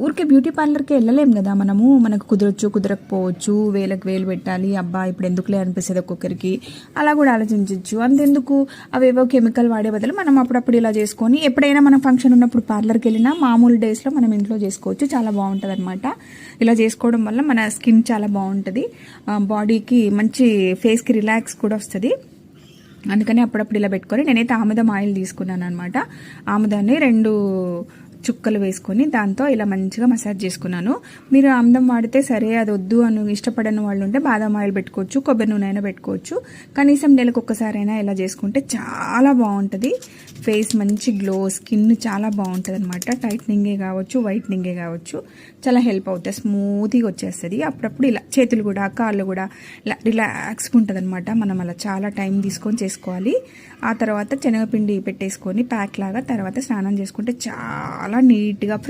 ఊరికే బ్యూటీ పార్లర్కి వెళ్ళలేము కదా మనము. మనకు కుదరచ్చు కుదరకపోవచ్చు, వేలకు వేలు పెట్టాలి, అబ్బా ఇప్పుడు ఎందుకులే అనిపిస్తుంది ఒక్కొక్కరికి, అలా కూడా ఆలోచించవచ్చు. అంతెందుకు అవేవో కెమికల్ వాడే బదులు మనం అప్పుడప్పుడు ఇలా చేసుకొని ఎప్పుడైనా మనం ఫంక్షన్ ఉన్నప్పుడు పార్లర్కి వెళ్ళినా మామూలు డేస్లో మనం ఇంట్లో చేసుకోవచ్చు. చాలా బాగుంటుంది అనమాట. ఇలా చేసుకోవడం వల్ల మన స్కిన్ చాలా బాగుంటుంది, బాడీకి మంచి ఫేస్కి రిలాక్స్ కూడా వస్తుంది. అందుకని అప్పుడప్పుడు ఇలా పెట్టుకొని నేనైతే ఆముదం ఆయిల్ తీసుకున్నాను అనమాట. ఆముదాన్ని 2 చుక్కలు వేసుకొని దాంతో ఇలా మంచిగా మసాజ్ చేసుకున్నాను. మీరు ఆముదం వాడితే సరే, అది వద్దు అని ఇష్టపడని వాళ్ళు ఉంటే బాదం ఆయిల్ పెట్టుకోవచ్చు, కొబ్బరి నూనె అయినా పెట్టుకోవచ్చు. కనీసం నెలకు ఒక్కసారైనా ఇలా చేసుకుంటే చాలా బాగుంటుంది. ఫేస్ మంచి గ్లో, స్కిన్ చాలా బాగుంటుంది అనమాట. టైట్నింగే కావచ్చు, వైట్నింగే కావచ్చు, చాలా హెల్ప్ అవుతుంది. స్మూత్గా వచ్చేస్తుంది. అప్పుడప్పుడు ఇలా చేతులు కూడా కాళ్ళు కూడా ఇలా రిలాక్స్గా ఉంటుంది అనమాట. మనం అలా చాలా టైం తీసుకొని చేసుకోవాలి. ఆ తర్వాత శనగపిండి పెట్టేసుకొని ప్యాక్ లాగా తర్వాత స్నానం చేసుకుంటే చాలా నీట్గా ఫ్రెష్